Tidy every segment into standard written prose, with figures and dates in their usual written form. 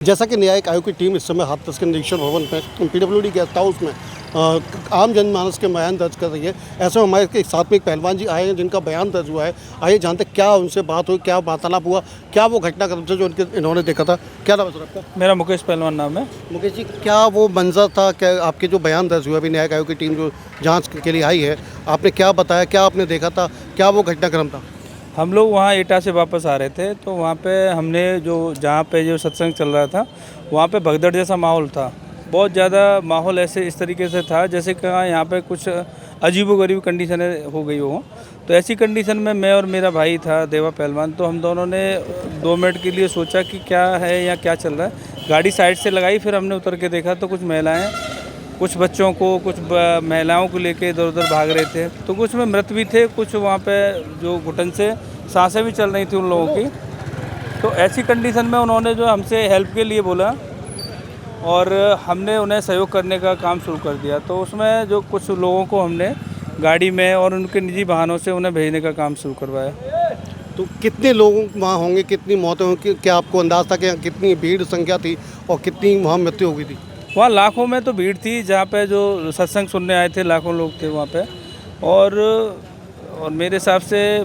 जैसा कि न्यायिक आयोग की टीम इस समय हाथरस के निरीक्षण भवन में पीडब्ल्यूडी गेस्ट हाउस में आम जनमानस के बयान दर्ज कर रही है। ऐसे में हमारे के साथ में एक पहलवान जी आए हैं जिनका बयान दर्ज हुआ है। आइए जानते क्या उनसे बात हुई, क्या वार्तालाप हुआ, क्या वो घटनाक्रम से जो इन्होंने देखा था। क्या नाम है सर आपका? मेरा मुकेश पहलवान नाम है। मुकेश जी, क्या वो मंजर था? क्या आपके जो बयान दर्ज हुआ, अभी न्यायिक आयोग की टीम जो जाँच के लिए आई है, आपने क्या बताया, क्या आपने देखा था, क्या वो घटनाक्रम था? हम लोग वहाँ एटा से वापस आ रहे थे तो वहाँ पे हमने जहाँ पे जो सत्संग चल रहा था वहाँ पे भगदड़ जैसा माहौल था। बहुत ज़्यादा माहौल ऐसे इस तरीके से था जैसे कि यहाँ पे कुछ अजीबोगरीब कंडीशनें हो गई हो। तो ऐसी कंडीशन में मैं और मेरा भाई था देवा पहलवान, तो हम दोनों ने 2 मिनट के लिए सोचा कि क्या है या क्या चल रहा है। गाड़ी साइड से लगाई, फिर हमने उतर के देखा तो कुछ महिलाएँ कुछ बच्चों को कुछ महिलाओं को लेके इधर उधर भाग रहे थे। तो कुछ में मृत भी थे, कुछ वहाँ पे जो घुटन से सांसें भी चल रही थी उन लोगों की। तो ऐसी कंडीशन में उन्होंने जो हमसे हेल्प के लिए बोला और हमने उन्हें सहयोग करने का काम शुरू कर दिया। तो उसमें जो कुछ लोगों को हमने गाड़ी में और उनके निजी वाहनों से उन्हें भेजने का काम शुरू करवाया। तो कितने लोग वहाँ होंगे, कितनी मौतें होंगी, क्या आपको अंदाज़ था कि कितनी भीड़ संख्या थी और कितनी वहाँ मृत्यु हो गई थी? वहाँ लाखों में तो भीड़ थी, जहाँ पे जो सत्संग सुनने आए थे लाखों लोग थे वहाँ पे। और मेरे हिसाब से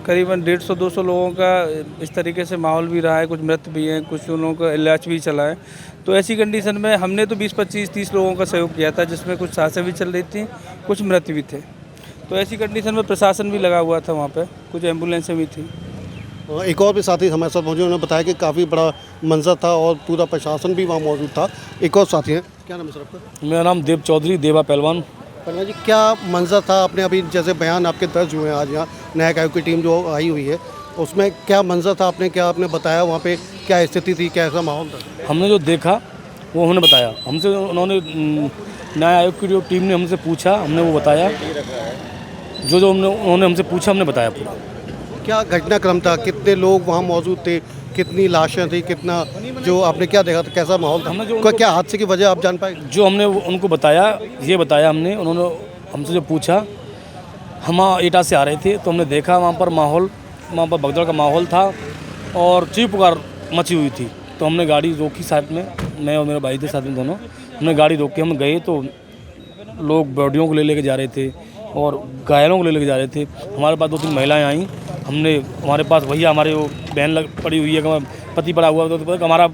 करीबन 150-200 लोगों का इस तरीके से माहौल भी रहा है। कुछ मृत भी हैं, कुछ लोगों का इलाज भी चला है। तो ऐसी कंडीशन में हमने तो 20-25-30 लोगों का सहयोग किया था, जिसमें कुछ सांसें भी चल रही थी, कुछ मृत भी थे। तो ऐसी कंडीशन में प्रशासन भी लगा हुआ था वहाँ पे, कुछ एम्बुलेंसें भी थी। एक और भी साथी हमारे साथ मौजूद, उन्होंने बताया कि काफ़ी बड़ा मंजर था और पूरा प्रशासन भी वहाँ मौजूद था। एक और साथी हैं, क्या नाम है सर आपका? मेरा नाम देव चौधरी, देवा पहलवान। पहलवान जी, क्या मंजर था? आपने अभी जैसे बयान आपके दर्ज हुए हैं आज यहाँ न्यायिक आयोग की टीम जो आई हुई है, उसमें क्या मंजर था? आपने बताया वहाँ पे क्या स्थिति थी, कैसा माहौल था? हमने जो देखा वो हमने बताया। हमसे उन्होंने न्याय आयोग की जो टीम ने हमसे पूछा, हमने वो बताया। जो उन्होंने हमसे पूछा हमने बताया पूरा। क्या घटनाक्रम था? कितने लोग वहाँ मौजूद थे? कितनी लाशें थी? कितना जो आपने क्या देखा था? कैसा माहौल था? क्या हादसे की वजह आप जान पाए? जो हमने उनको बताया, ये बताया हमने, उन्होंने हमसे जो पूछा, हम एटा से आ रहे थे तो हमने देखा वहाँ पर भगदड़ का माहौल था और चीख पुकार मची हुई थी। तो हमने गाड़ी रोकी साथ में, मैं और मेरा भाई थे साथ में दोनों। हमने गाड़ी रोक के हम गए तो लोग बॉडियों को ले के जा रहे थे और घायलों को ले के जा रहे थे। हमारे पास 2-3 महिलाएं आईं। हमारे पास भैया, हमारे वो बहन पड़ी हुई है, पति पड़ा हुआ, तो हमारा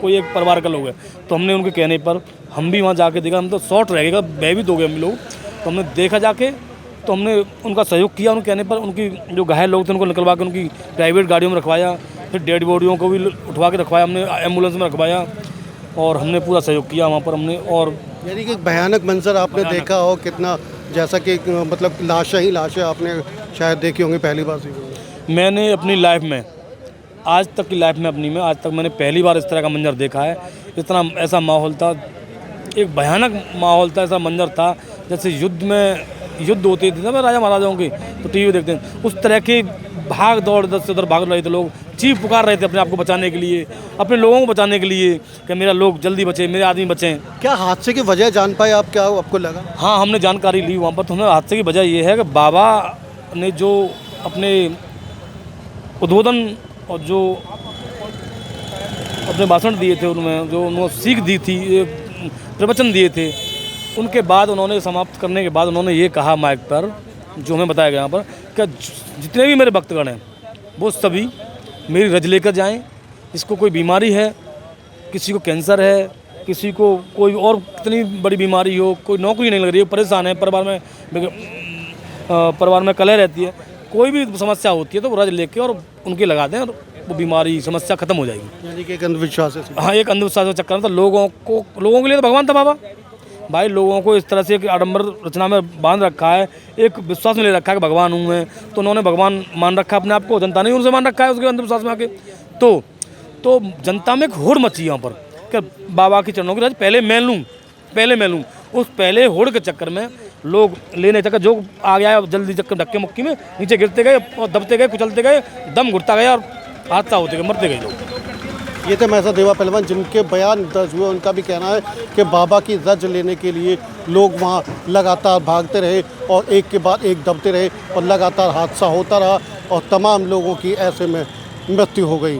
कोई एक परिवार का लोग है। तो हमने उनके कहने पर हम भी वहाँ जाके देखा। हम तो शॉर्ट रह गए, भयभीत हो गए हम लोग। तो हमने देखा जाके, तो हमने उनका सहयोग किया। उनके कहने पर उनकी जो घायल लोग थे उनको निकलवा के उनकी प्राइवेट गाड़ियों में रखवाया। फिर डेड बॉडियों को भी उठवा के रखवाया, हमने एम्बुलेंस में रखवाया और हमने पूरा सहयोग किया वहाँ पर हमने। और यानी कि भयानक मंजर आपने देखा हो, कितना जैसा कि मतलब लाशें ही लाशें आपने शायद देखी होंगी पहली बार? मैंने अपनी लाइफ में, आज तक की लाइफ में अपनी में, आज तक मैंने पहली बार इस तरह का मंजर देखा है। इतना ऐसा माहौल था, एक भयानक माहौल था, ऐसा मंजर था जैसे युद्ध होते थे ना राजा महाराजाओं के, तो टीवी देखते हैं उस तरह के भाग दौड़ इधर से उधर भाग रहे थे लोग, चीख पुकार रहे थे अपने आप को बचाने के लिए, अपने लोगों को बचाने के लिए कि मेरा लोग जल्दी बचे, मेरे आदमी बचें। क्या हादसे की वजह जान पाए आप? क्या आपको लगा? हाँ, हमने जानकारी ली वहाँ पर। तो हमें हादसे की वजह ये है कि बाबा ने जो अपने उद्बोधन और जो अपने भाषण दिए थे, उनमें जो उन्होंने सीख दी थी, प्रवचन दिए थे, उनके बाद उन्होंने समाप्त करने के बाद उन्होंने ये कहा माइक पर, जो हमें बताया गया यहाँ पर, कि जितने भी मेरे भक्तगण हैं वो सभी मेरी रज लेकर जाएं। इसको कोई बीमारी है, किसी को कैंसर है, किसी को कोई और कितनी बड़ी बीमारी हो, कोई नौकरी नहीं लग रही है, परेशान है, परिवार में कलह रहती है, कोई भी समस्या होती है तो वो रज लेके और उनके लगा दें और वो बीमारी समस्या खत्म हो जाएगी। यानी कि एक अंधविश्वास है। हाँ, एक अंधविश्वास का चक्कर था। लोगों के लिए तो भगवान था बाबा भाई। लोगों को इस तरह से एक आडंबर रचना में बांध रखा है, एक विश्वास में ले रखा है कि भगवान हूँ मैं, तो उन्होंने भगवान मान रखा अपने आप को, जनता ने उनसे मान रखा है उसके अंधविश्वास में आके। तो जनता में एक होड़ मची यहाँ पर कि बाबा के चरणों की रज पहले मैं लूँ। उस पहले होड़ के चक्कर में लोग लेने चक्कर जो आ गया जल्दी चक्कर धक्के मुक्की में नीचे गिरते गए और दबते गए, कुचलते गए, दम घुटता गया और हादसा होते गए, मरते गए लोग। ये थे हमारे साथ देवा पहलवान, जिनके बयान दर्ज हुए। उनका भी कहना है कि बाबा की रज लेने के लिए लोग वहाँ लगातार भागते रहे और एक के बाद एक दबते रहे और लगातार हादसा होता रहा और तमाम लोगों की ऐसे में मृत्यु हो गई।